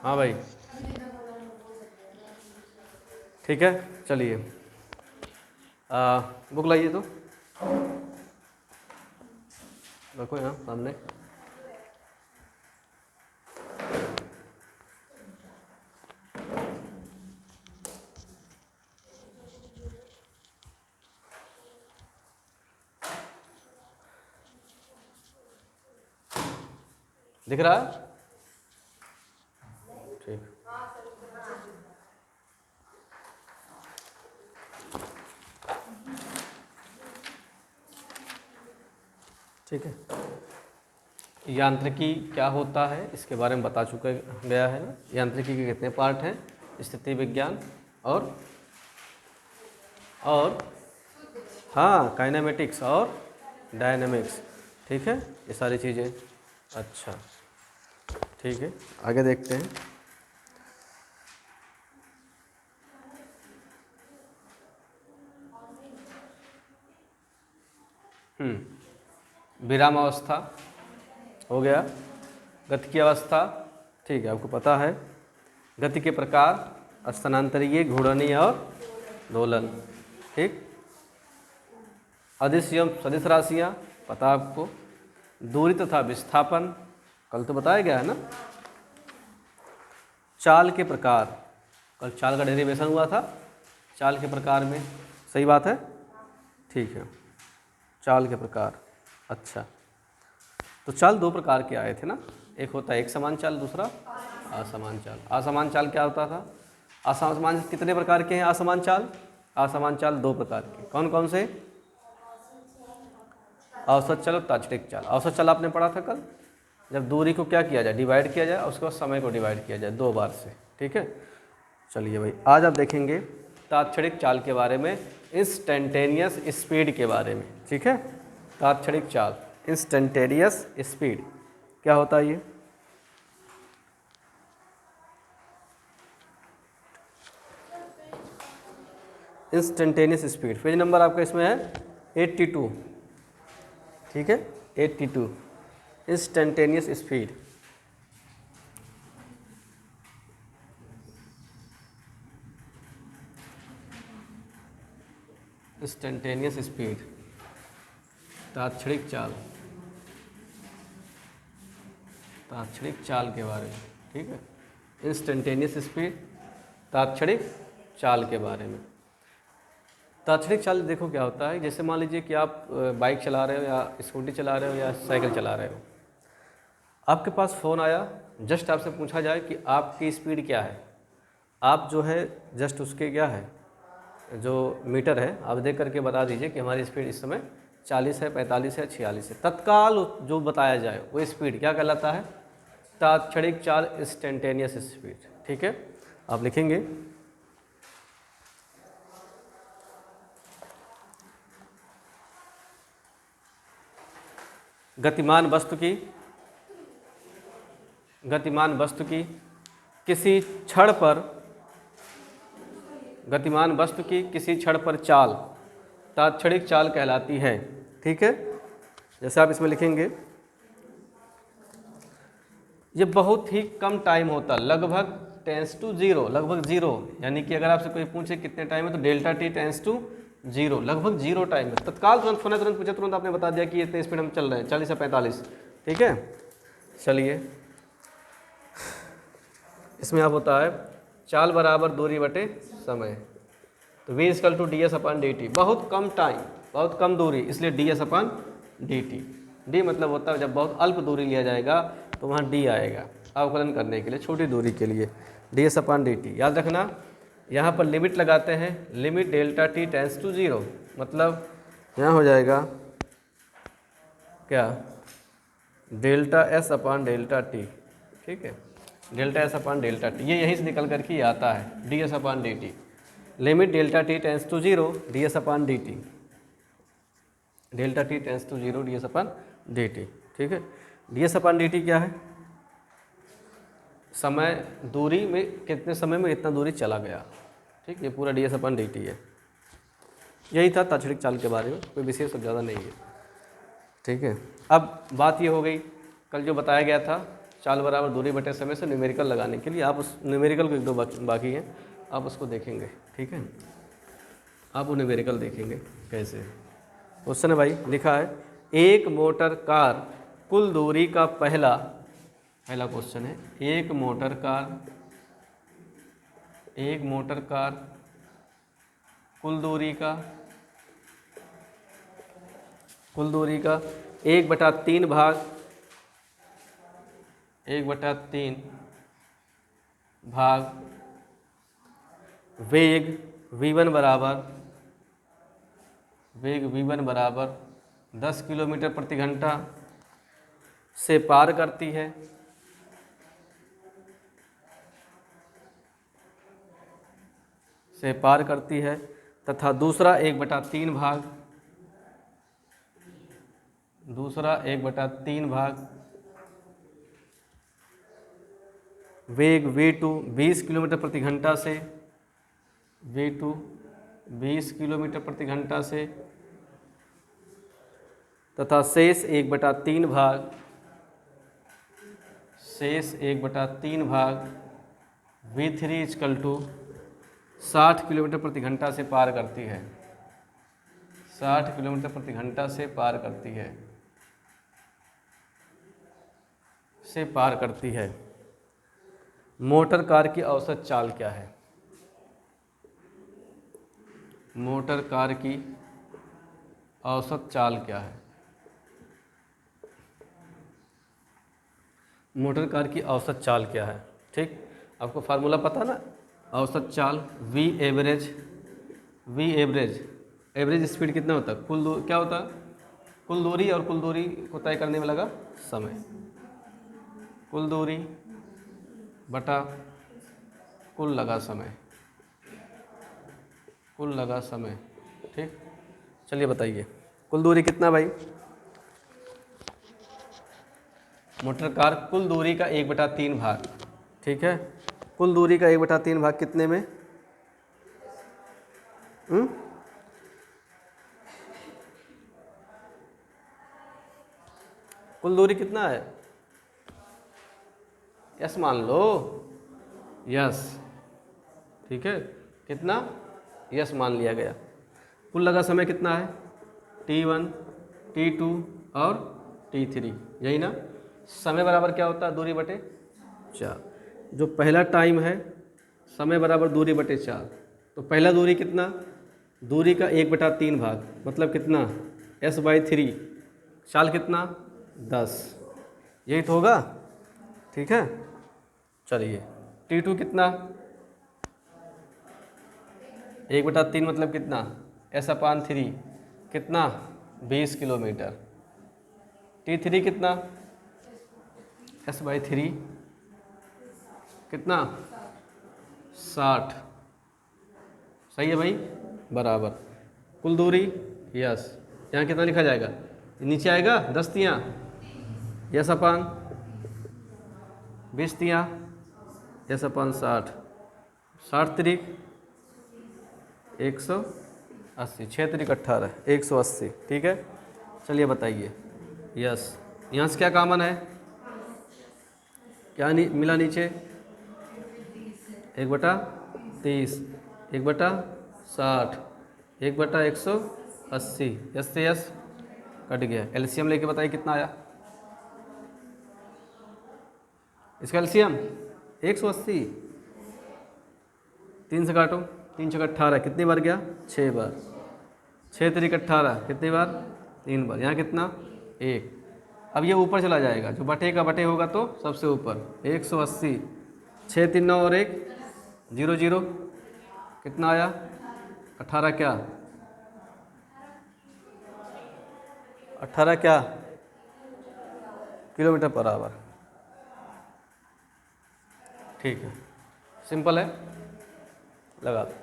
हाँ भाई, ठीक है, चलिए बुक लाइए तो रखो यहाँ सामने। दिख रहा है? ठीक, ठीक है। यांत्रिकी क्या होता है इसके बारे में बता चुका गया है ना। यांत्रिकी के कितने पार्ट हैं? स्थिति विज्ञान और हाँ काइनेमेटिक्स और डायनेमिक्स, ठीक है, ये सारी चीज़ें। अच्छा, ठीक है, आगे देखते हैं। विराम अवस्था हो गया। गति की अवस्था, ठीक है, आपको पता है। गति के प्रकार स्थानांतरीय, घूर्णनीय और दोलन, ठीक। अदिश एवं सदिश राशियाँ पता आपको। दूरी तथा विस्थापन कल तो बताया गया है ना। चाल के प्रकार, कल चाल का डेरिवेशन हुआ था। चाल के प्रकार में, सही बात है, ठीक है। चाल के प्रकार, अच्छा, तो चाल दो प्रकार के आए थे ना। एक होता है एक समान चाल, दूसरा असमान चाल। असमान चाल क्या होता था? असमान कितने प्रकार के हैं असमान चाल? असमान चाल दो प्रकार के, कौन कौन से? औसत चाल और ताक्षणिक चाल। औसत चाल आपने पढ़ा था कल, जब दूरी को क्या किया जाए, डिवाइड किया जाए, और उसके बाद समय को डिवाइड किया जाए दो बार से, ठीक है। चलिए भाई, आज आप देखेंगे ताक्षणिक चाल के बारे में, इंस्टेंटेनियस स्पीड के बारे में, ठीक है। ताक्षणिक चाल, इंस्टेंटेनियस स्पीड क्या होता है ये? इंस्टेंटेनियस स्पीड, पेज नंबर आपका इसमें है 82, ठीक है, 82। इंस्टेंटेनियस स्पीड, इंस्टेंटेनियस स्पीड, ताक्षणिक चाल, ताक्षणिक चाल के बारे में, ठीक है। इंस्टेंटेनियस स्पीड, ताक्षणिक चाल के बारे में। ताक्षणिक चाल देखो क्या होता है, जैसे मान लीजिए कि आप बाइक चला रहे हो या स्कूटी चला रहे हो या साइकिल चला रहे हो, आपके पास फ़ोन आया, जस्ट आपसे पूछा जाए कि आपकी स्पीड क्या है, आप जो है जस्ट उसके क्या है जो मीटर है आप देख करके बता दीजिए कि हमारी स्पीड इस समय 40 है, 45 है, 46 है। तत्काल जो बताया जाए वो स्पीड क्या कहलाता है? ताक्षणिक चाल, इंस्टेंटेनियस स्पीड, ठीक है। आप लिखेंगे गतिमान वस्तु की किसी क्षण पर, गतिमान वस्तु की किसी क्षण पर चाल ताक्षणिक चाल कहलाती है, ठीक है। जैसे आप इसमें लिखेंगे, ये बहुत ही कम टाइम होता, लगभग टेंस टू जीरो, लगभग जीरो, यानी कि अगर आपसे कोई पूछे कितने टाइम है तो delta T tends to zero, लगभग जीरो टाइम है। तत्काल तुरंत फोन है, तुरंत पूछे, तुरंत आपने बता दिया कि इतने स्पीड हम चल रहे हैं, 40 या 45, ठीक है। चलिए, इसमें आप होता है चाल बराबर दूरी बटे समय, तो v equal to D S upon D T. बहुत कम टाइम, बहुत कम दूरी, इसलिए D S upon D T. D मतलब होता है जब बहुत अल्प दूरी लिया जाएगा तो वहाँ डी आएगा, अवकलन करने के लिए, छोटी दूरी के लिए D S upon D T. याद रखना, यहाँ पर लिमिट लगाते हैं, limit delta T tends to zero, मतलब यहाँ हो जाएगा क्या, delta S upon delta T, ठीक है, delta S upon delta T, ये यहीं से निकल करके ये आता है D S upon D T. Limit delta T tends to zero D S upon D T, delta T tends to zero D S upon D T, ठीक है। D S upon D T क्या है? समय, दूरी में कितने समय में इतना दूरी चला गया, ठीक, ये पूरा D S upon D T है। यही था ताक्षणिक चाल के बारे में, कोई विशेष सब ज़्यादा नहीं है, ठीक है। अब बात ये हो गई, कल जो बताया गया था चाल बराबर दूरी बटे समय से न्यूमेरिकल लगाने के लिए आप उस न्यूमेरिकल को एक दो बाकी हैं, आप उसको देखेंगे, ठीक है। आप वो न्यूमेरिकल देखेंगे कैसे। क्वेश्चन है भाई, लिखा है एक मोटर कार कुल दूरी का पहला क्वेश्चन है, एक मोटर कार कुल दूरी का 1/3 भाग वेग v1 बराबर 10 किलोमीटर प्रति घंटा से पार करती है तथा दूसरा 1/3 भाग वेग v2 20 किलोमीटर प्रति घंटा से तथा शेष 1/3 भाग v3 = 60 किलोमीटर प्रति घंटा से पार करती है, 60 किलोमीटर प्रति घंटा से पार करती है। मोटर कार की औसत चाल क्या है? मोटर कार की औसत चाल क्या है? मोटर कार की औसत चाल क्या है? ठीक, आपको फार्मूला पता ना, औसत चाल v एवरेज स्पीड कितना होता है, क्या होता है, कुल दूरी, और कुल दूरी को तय करने में लगा समय, कुल दूरी बटा कुल लगा समय, ठीक। चलिए बताइए कुल दूरी कितना भाई? मोटर कार कुल दूरी का 1/3 भाग, ठीक है। कुल दूरी का 1/3 भाग कितने में? कुल दूरी कितना है? यस मान लो, यस, ठीक है। कितना? यस मान लिया गया। कुल लगा समय कितना है? t1, t2 और t3, यही ना। समय बराबर क्या होता है? दूरी बटे 4। जो पहला टाइम है समय बराबर दूरी बटे 4, तो पहला दूरी कितना? दूरी का 1/3 भाग, मतलब कितना? s/3। चाल कितना? 10, यही तो होगा, ठीक है। चलिए t2 कितना? 1/3 मतलब कितना? s/3 कितना? 20 किलोमीटर। t3 कितना? s/3 कितना? 60। सही है भाई, बराबर कुल दूरी, यस। यहाँ कितना लिखा जाएगा? नीचे आएगा 10 तियाँ, s/20 तियाँ, s/60, 60 तिरिक 180, 6 तिरिक 18, 180, ठीक है। चलिए बताइए, यस। यहाँ से क्या कॉमन है? क्या मिला नीचे? 1/30, 1/60, 1/180, यस से यस कट गया। एलसीएम लेके बताइए कितना आया इसका? एलसीएम 180, 3 से काटो, 3 × 18 कितनी बार गया? 6 बार। 6 तिरिक 18 कितनी बार? 3 बार। यहाँ कितना? 1। अब ये ऊपर चला जाएगा, जो बटे का बटे होगा तो सबसे ऊपर 180, 6 3 9 और 1 0 0, कितना आया? 18 क्या? 18 क्या? किलोमीटर पर आवर, ठीक है। सिंपल है, लगा दो।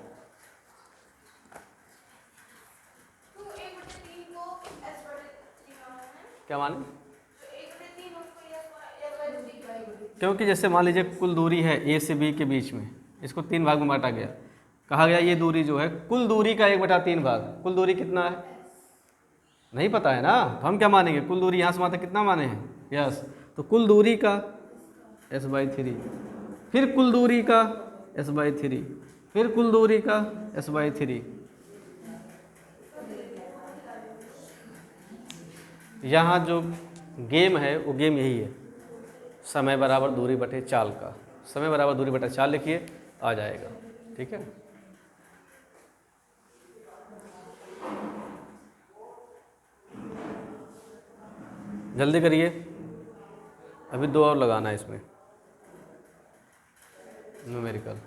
क्या माने? क्योंकि जैसे मान लीजिए कुल दूरी है ए से बी के बीच में, इसको 3 भाग में बांटा गया, कहा गया ये दूरी जो है कुल दूरी का 1/3 भाग। कुल दूरी कितना है? नहीं पता है ना, तो हम क्या मानेंगे? कुल दूरी यहाँ से वहाँ तक कितना माने हैं? यस। तो कुल दूरी का s/3, फिर कुल दूरी का s/3, फिर कुल दूरी का s/3। यहाँ जो गेम है वो गेम यही है, समय बराबर दूरी बटे चाल का। समय बराबर दूरी बटे चाल लिखिए, आ जाएगा। ठीक है, जल्दी करिए, अभी 2 और लगाना है इसमें न्यूमेरिकल।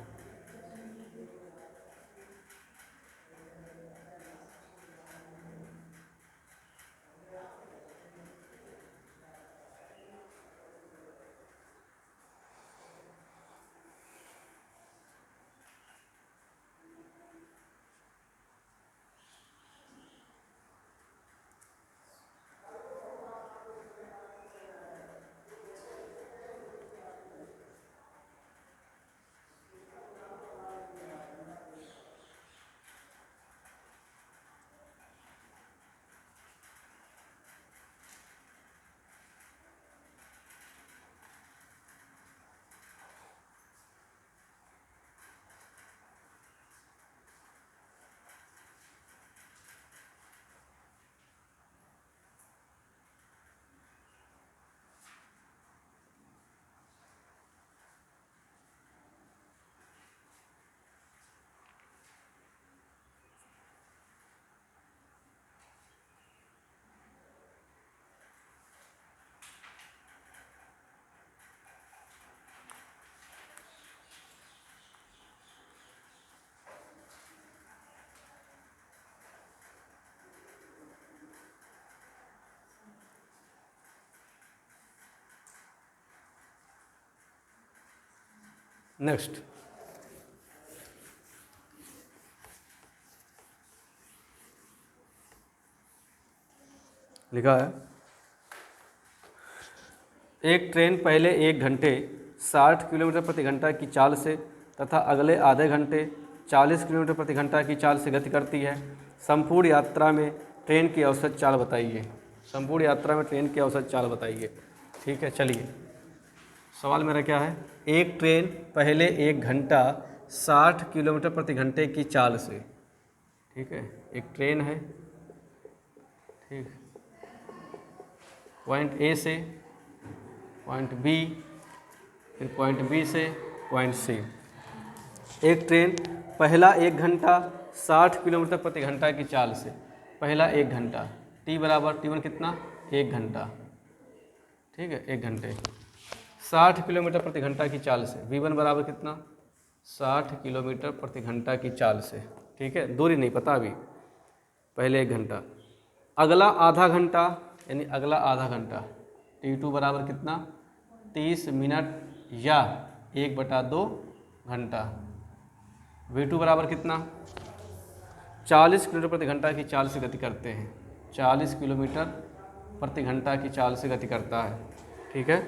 नेक्स्ट, लिखा है एक ट्रेन पहले 1 घंटे 60 किलोमीटर प्रति घंटा की चाल से तथा अगले आधे घंटे 40 किलोमीटर प्रति घंटा की चाल से गति करती है। संपूर्ण यात्रा में ट्रेन की औसत चाल बताइए। संपूर्ण यात्रा में ट्रेन की औसत चाल बताइए। ठीक है, चलिए सवाल मेरा क्या है, एक ट्रेन पहले 1 घंटा 60 किलोमीटर प्रति घंटे की चाल से, ठीक है, एक ट्रेन है, ठीक, पॉइंट ए से पॉइंट बी, फिर पॉइंट बी से पॉइंट सी। एक ट्रेन पहला 1 घंटा 60 किलोमीटर प्रति घंटा की चाल से, पहला 1 घंटा, टी बराबर T1 कितना, 1 घंटा, ठीक है, 1 घंटे 60 किलोमीटर प्रति घंटा की चाल से, V1 बराबर कितना, 60 किलोमीटर प्रति घंटा की चाल से। ठीक है, दूरी नहीं पता अभी, पहले 1 घंटा। अगला आधा घंटा यानी अगला आधा घंटा, T2 बराबर कितना, 30 मिनट या 1/2 घंटा। V2 बराबर कितना, 40 किलोमीटर प्रति घंटा की चाल से गति करते हैं, 40 किलोमीटर प्रति घंटा की चाल से गति करता है। ठीक है,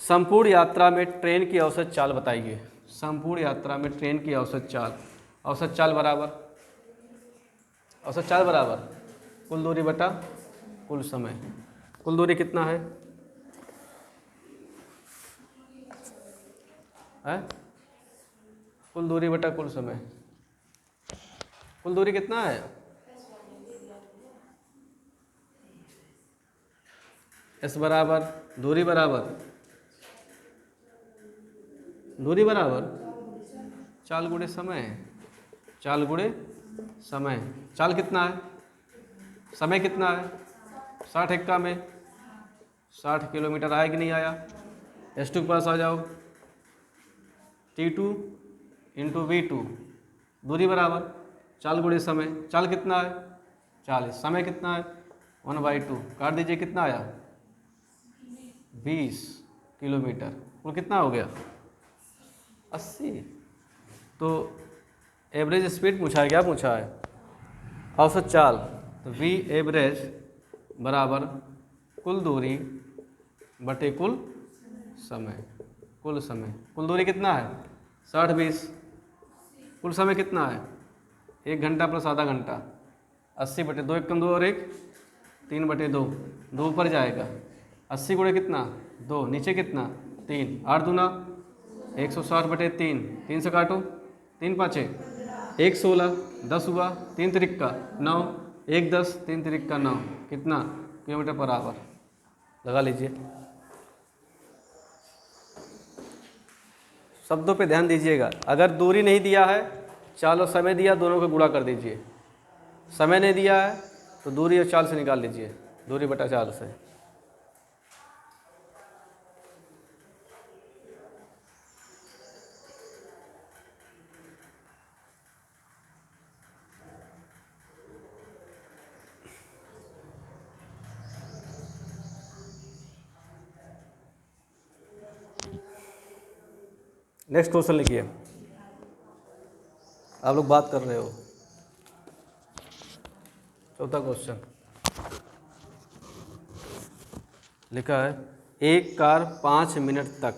संपूर्ण यात्रा में ट्रेन की औसत चाल बताइए। संपूर्ण यात्रा में ट्रेन की औसत चाल, औसत चाल बराबर, औसत चाल बराबर कुल दूरी बटा कुल समय। कुल दूरी कितना है, कुल दूरी बटा कुल समय। कुल दूरी कितना है, एस बराबर दूरी बराबर, दूरी बराबर चाल गुणे समय, चाल गुणे समय। चाल कितना है, समय कितना है, 60 एक्का में 60 किलोमीटर आया कि नहीं आया। S2 के पास आ जाओ, T2 इंटू V2, दूरी बराबर चाल गुणे समय। चाल कितना है 40, समय कितना है 1/2, काट दीजिए कितना आया 20 किलोमीटर। वो कितना हो गया 80। तो एवरेज स्पीड पूछा है, क्या पूछा है, औसत चाल। तो V एवरेज बराबर कुल दूरी बटे कुल समय। कुल समय, कुल दूरी कितना है 60/20, कुल समय कितना है 1 घंटा प्लस आधा घंटा, 80/2, 1 कम 2 और 1 3/2, 2 ऊपर जाएगा, 80 गुणे कितना 2, नीचे कितना 3, 8 दूना 160/3, 3 से काटो, 3 पाँचे 1 16, 10 हुआ, 3 तिरिक्का 9, 1 10, 3 तिरिक्का 9, कितना किलोमीटर पर आवर, लगा लीजिए। शब्दों पे ध्यान दीजिएगा। अगर दूरी नहीं दिया है, चाल और समय दिया, दोनों को गुणा कर दीजिए। समय नहीं दिया है तो दूरी और चाल से निकाल लीजिए, दूरी बटा चाल से। नेक्स्ट क्वेश्चन लिखिए। आप लोग बात कर रहे हो। चौथा क्वेश्चन लिखा है, एक कार 5 मिनट तक,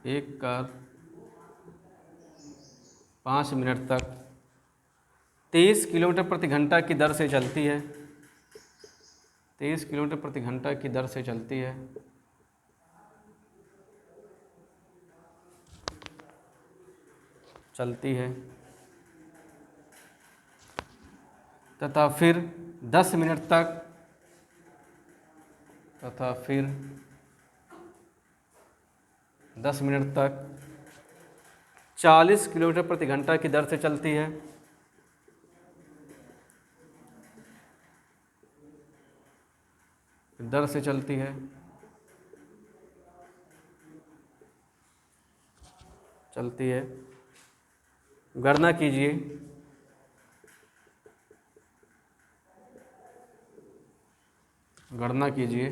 एक कार 5 मिनट तक 30 किलोमीटर प्रति घंटा की दर से चलती है, 30 किलोमीटर प्रति घंटा की दर से चलती है, तथा फिर 10 मिनट तक, 40 किलोमीटर प्रति घंटा की दर से चलती है, चलती है। गणना कीजिए,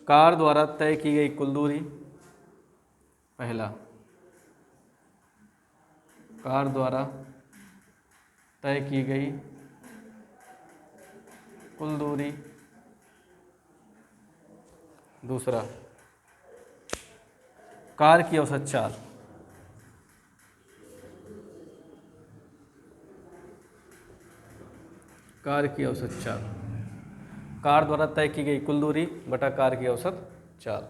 कार द्वारा तय की गई कुल दूरी। पहला, कार द्वारा तय की गई कुल दूरी। दूसरा, कार की औसत चाल। कार की औसत चाल, कार द्वारा तय की गई कुल दूरी बटा कार की औसत चाल।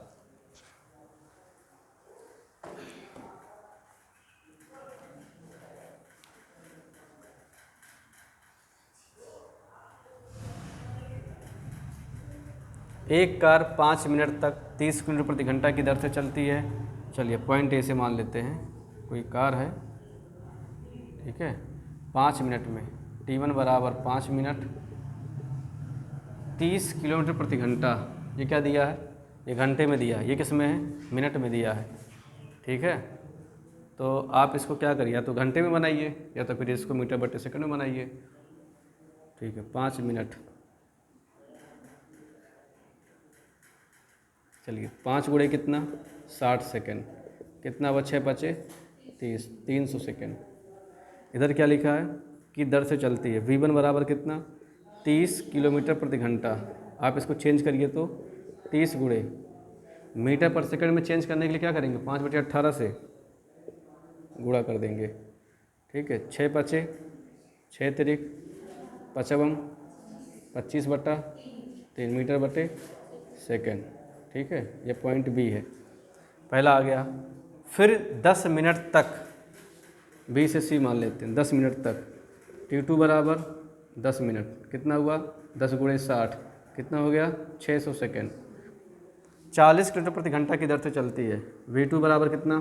एक कार 5 मिनट तक 30 किलोमीटर प्रति घंटा की दर से चलती है। चलिए पॉइंट ए से मान लेते हैं, कोई कार है, ठीक है, 5 मिनट में T1 बराबर 5 मिनट 30 किलोमीटर प्रति घंटा। ये क्या दिया है, ये घंटे में दिया है, ये किस में है, मिनट में दिया है, ठीक है। तो आप इसको क्या करिए, या तो घंटे में बनाइए या तो फिर इसको मीटर बटे सेकंड में बनाइए, ठीक है। 5 मिनट, चलिए 5 गुणे कितना 60 सेकेंड, कितना बचे 30, 300 सेकेंड। इधर क्या लिखा है कि दर से चलती है, V1 बराबर कितना 30 किलोमीटर प्रति घंटा। आप इसको चेंज करिए तो 30 गुणे मीटर पर सेकंड में चेंज करने के लिए क्या करेंगे, 5/18 से गुणा कर देंगे, ठीक है। 6 5 6 तिरिक 55 25/3 मीटर बटे सेकंड, ठीक है। ये पॉइंट बी है, पहला आ गया। फिर 10 मिनट तक, बी से सी मान लेते हैं, 10 मिनट तक T2 बराबर 10 मिनट, कितना हुआ 10 गुणे 60, कितना हो गया 600 सेकेंड। 40 किलोमीटर प्रति घंटा की दर से चलती है, V2 बराबर कितना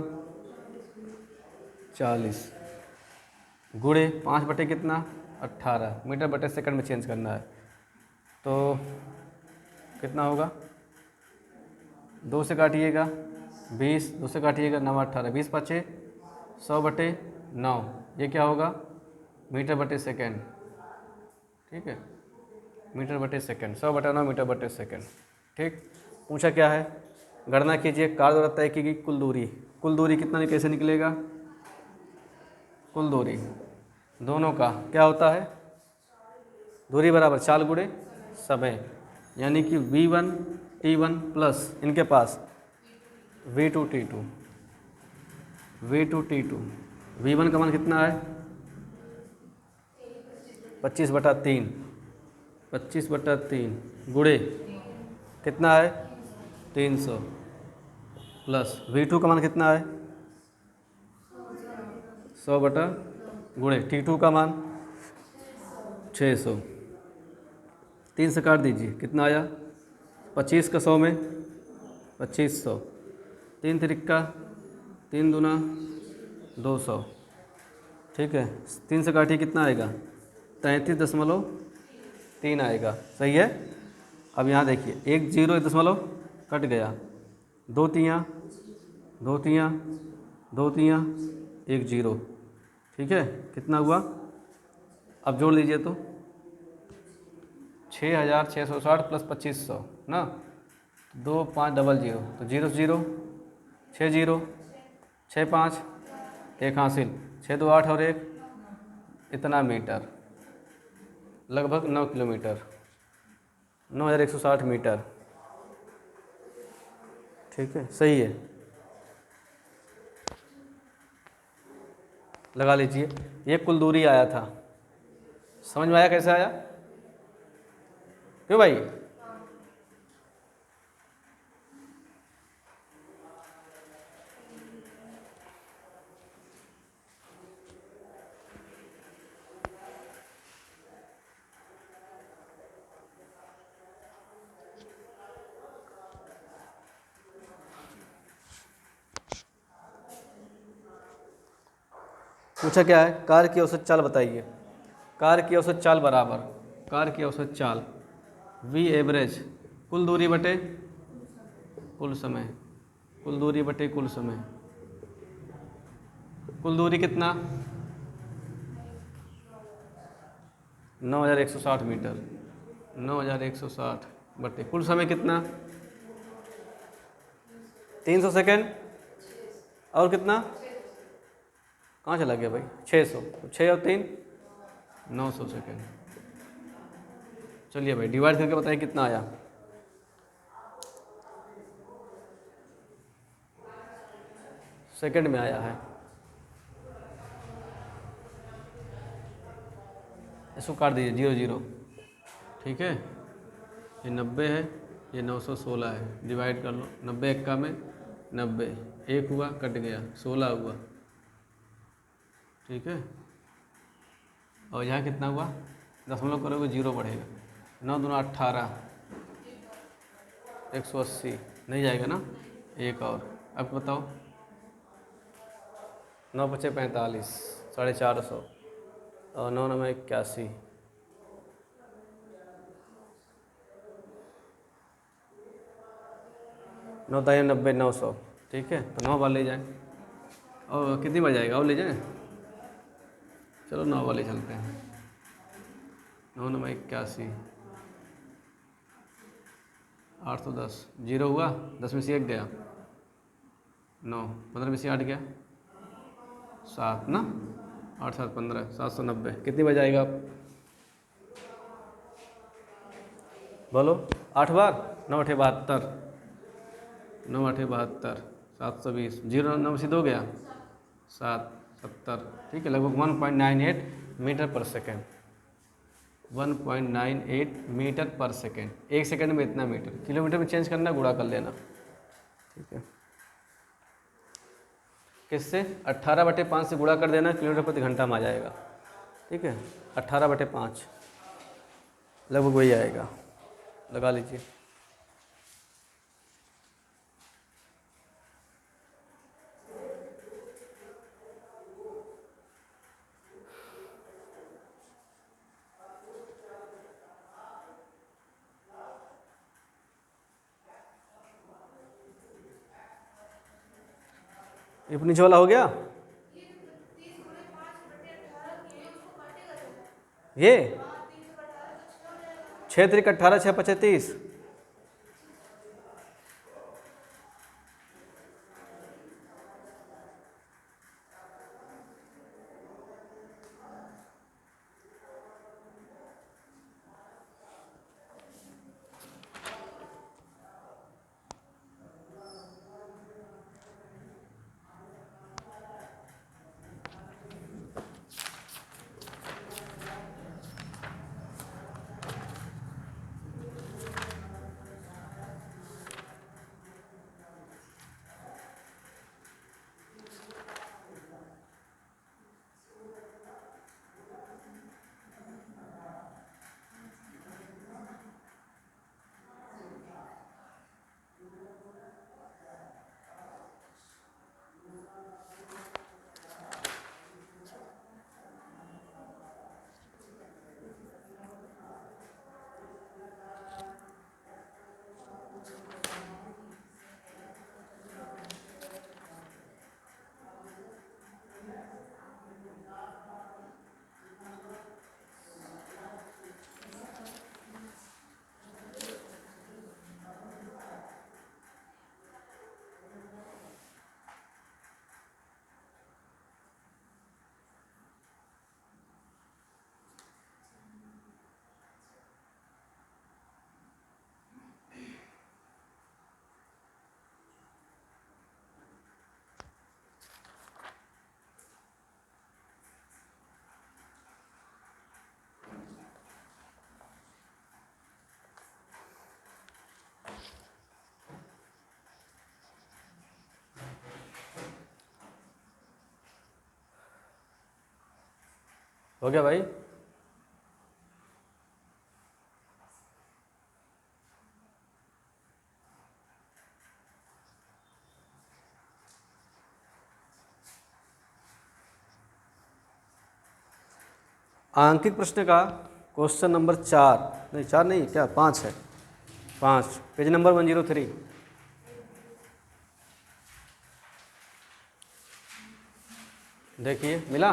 40 गुणे 5 बटे कितना 18, मीटर बटे सेकंड में चेंज करना है, तो कितना होगा, 2 से काटिएगा 20, 2 से काटिएगा 9 18, 20 5 100/9, ये क्या होगा मीटर बटे सेकेंड, ठीक है, मीटर बटे सेकेंड, 100/9 मीटर बटे सेकेंड, ठीक। पूछा क्या है, गणना कीजिए कार द्वारा तय की गई कुल दूरी। कुल दूरी कितना कैसे निकलेगा, कुल दूरी दोनों का क्या होता है, दूरी बराबर चाल गुणे समय, यानी कि V1 T1 प्लस इनके पास V2 T2, V1 का मान कितना है 25/3 गुणे कितना है 300 प्लस V2 का मान कितना है 100 बटा गुणे T2 का मान 600। 3 से काट दीजिए कितना आया 25 का 100 में 2500। 3 तिरिक्का 3 दूना 200। ठीक है 3 से काटिए कितना आएगा 33.3 आएगा। सही है। अब यहाँ देखिए 1 0 1 कट गया 2 तियाँ 2 तियाँ 2 तियाँ 1 0। ठीक है कितना हुआ अब जोड़ लीजिए तो 6660 प्लस 2500 ना 2500 तो 0 0 6 0 6 5 1 हासिल 6 2 8 और 1 इतना मीटर लगभग 9 किलोमीटर 9160 मीटर। ठीक है सही है लगा लीजिए। ये कुल दूरी आया था। समझ में आया कैसे आया क्यों भाई। पूछा क्या है कार की औसत चाल बताइए। कार की औसत चाल बराबर कार की औसत चाल V एवरेज कुल दूरी बटे कुल समय कुल दूरी बटे कुल समय। कुल दूरी कितना 9160 मीटर 9160 बटे कुल समय कितना 300 सेकेंड और कितना कहाँ चला गया भाई 600 तो 6 और 3 900 सेकेंड। चलिए भाई डिवाइड करके बताइए कितना आया। सेकंड में आया है। इसको काट दीजिए 0 0। ठीक है ये 90 है ये 916 है डिवाइड कर लो 90 एक्का में 90 1 हुआ कट गया 16 हुआ। ठीक है और यहाँ कितना हुआ दशमलव करोगे 0 बढ़ेगा 9 दूना 18 180 नहीं जाएगा ना एक और। अब बताओ 9 × 5 = 45 450 और 9 9 81 9 3 90 900। ठीक है तो 9 बार ले जाएं और कितनी बार जाएगा और ले जाएं चलो 9 वाले चलते हैं 9 9 81 810 0 हुआ 10 में से 1 गया 9 15 में से 8 गया 7 ना 8 7 15 790 कितनी बार जाएगा आप बोलो 8 बार 9 8 72 9 8 72 720 0 9 से 2 गया 7 70। ठीक है लगभग 1.98 मीटर पर सेकेंड 1.98 मीटर पर सेकेंड। एक सेकेंड में इतना मीटर किलोमीटर में चेंज करना गुणा कर लेना। ठीक है किससे 18/5 से गुणा कर देना किलोमीटर प्रति घंटा में आ जाएगा। ठीक है 18/5 लगभग वही आएगा लगा लीजिए। ये नीचे वाला हो गया ये 6 3 18 6 5 30। हो गया भाई? आंकित प्रश्न का क्वेश्चन नंबर 4, नहीं 4 नहीं, क्या 5 है, 5, पेज नंबर 103। देखिए मिला?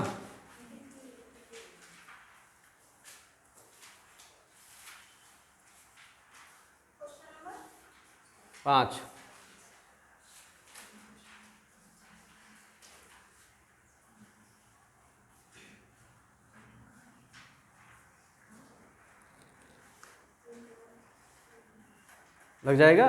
पाँच। लग जाएगा?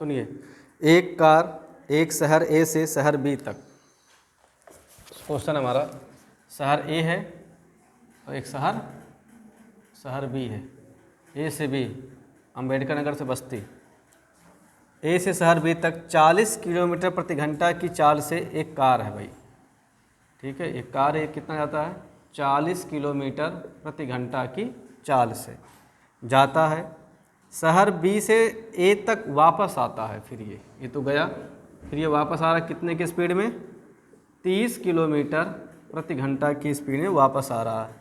सुनिए, एक कार एक शहर ए से शहर बी तक, क्वेश्चन हमारा शहर ए है और एक शहर बी है, ए से बी, अम्बेडकर नगर से बस्ती। ए से शहर बी तक 40 किलोमीटर प्रति घंटा की चाल से एक कार है भाई, ठीक है। एक कार एक कितना जाता है? 40 किलोमीटर प्रति घंटा की चाल से जाता है, शहर बी से ए तक वापस आता है। फिर ये तो गया, फिर ये वापस आ रहा है कितने की स्पीड में? 30 किलोमीटर प्रति घंटा की स्पीड में वापस आ रहा है।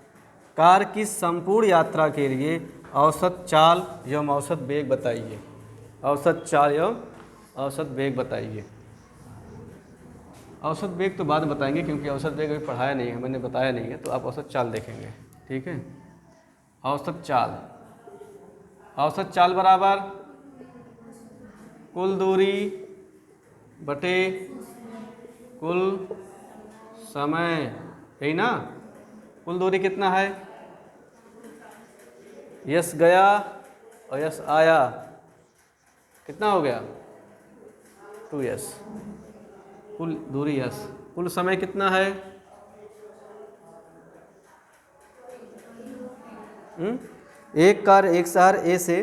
कार की संपूर्ण यात्रा के लिए औसत चाल एवं औसत वेग बताइए। औसत चाल एवं औसत वेग बताइए। औसत वेग तो बाद में बताएंगे, क्योंकि औसत वेग अभी पढ़ाया नहीं है, मैंने बताया नहीं है, तो आप औसत चाल देखेंगे, ठीक है। औसत चाल, औसत चाल बराबर कुल दूरी बटे कुल समय, यही ना? कुल दूरी कितना है? यस गया और यस आया, कितना हो गया? 2s। कुल दूरी यस, कुल समय कितना है? एक कार एक शहर ए से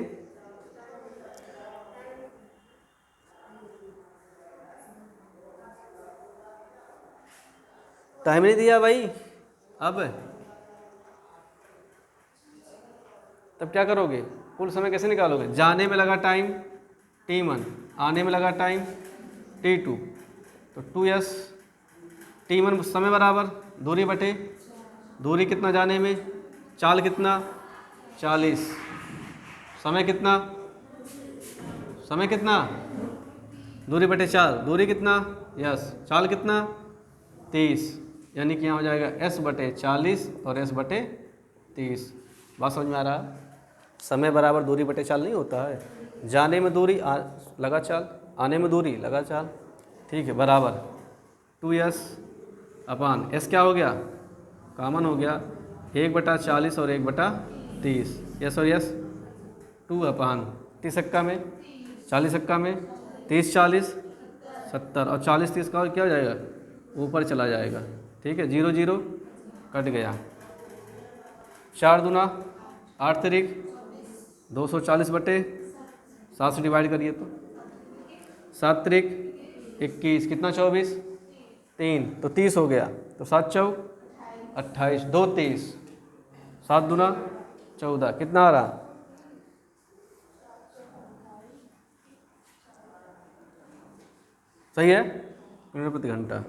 टाइम नहीं दिया भाई। अब तब क्या करोगे? कुल समय कैसे निकालोगे? जाने में लगा टाइम t1, आने में लगा टाइम t2, तो 2s। t1 समय बराबर दूरी बटे दूरी, कितना जाने में? चाल कितना? 40। समय कितना? समय कितना? दूरी बटे चाल, दूरी कितना? यस। चाल कितना? 30, यानी कि यहाँ हो जाएगा s बटे 40 और s बटे 30। बात समझ में आ रहा? समय बराबर दूरी बटे चाल नहीं होता है? जाने में दूरी लगा चाल, आने में दूरी लगा चाल, ठीक है, बराबर 2s अपान s क्या हो गया? कॉमन हो गया, 1/40 और 1/30, यस और यस 2 अपान 30 सक्का में, 40 सक्का में, 30 40 70 और 40 30 का क्या हो जाएगा? ऊपर चला जाएगा, ठीक है। 0 0 कट गया, 4 दूना 8 तिरिक 240 बटे 7 से डिवाइड करिए तो 7 तिरिक 21, कितना 24, 3 तो 30 हो गया, तो 7 चौक 28, 2 30, 7 दूना 14, कितना आ रहा? सही है, किलोमीटर प्रति घंटा।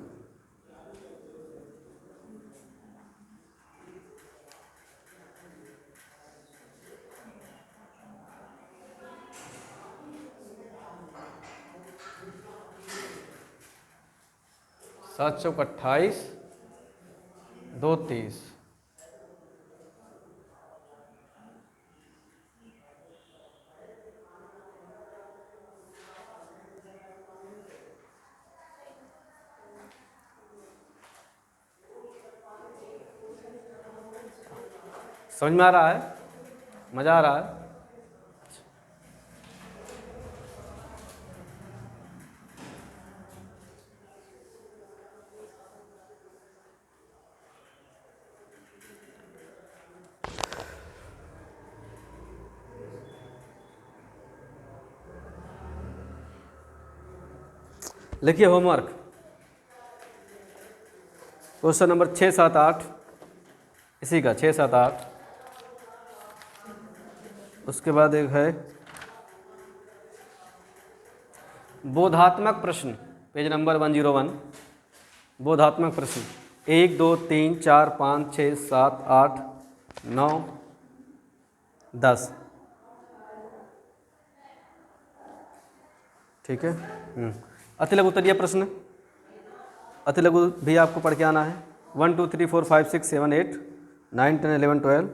सात चौक 28, 2 30, समझ में आ रहा है? मज़ा आ रहा है? लिखिए होमवर्क, क्वेश्चन नंबर 6, 7, 8, इसी का 6, 7, 8। उसके बाद एक है बोधात्मक प्रश्न, पेज नंबर 101। बोधात्मक प्रश्न 1, 2, 3, 4, 5, 6, 7, 8, 9, 10। ठीक है। अति लघु उत्तरीय प्रश्न, अति लघु भी आपको पढ़ के आना है। 1, 2, 3, 4, 5, 6, 7, 8, 9, 10, 11, 12,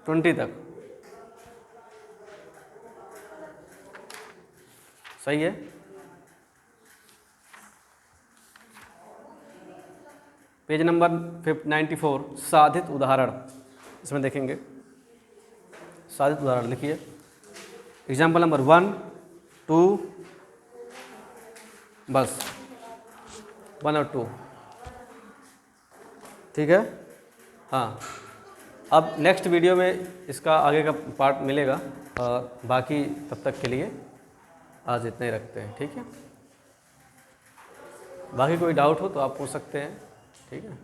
20 तक। सही है। पेज नंबर 94 साधित उदाहरण, इसमें देखेंगे साधित उदाहरण। लिखिए एग्जाम्पल नंबर 1, 2, बस 1 और 2। ठीक है। हाँ, अब नेक्स्ट वीडियो में इसका आगे का पार्ट मिलेगा, और बाकी तब तक के लिए आज इतना ही रखते हैं। ठीक है। बाकी कोई डाउट हो तो आप पूछ सकते हैं। ठीक है।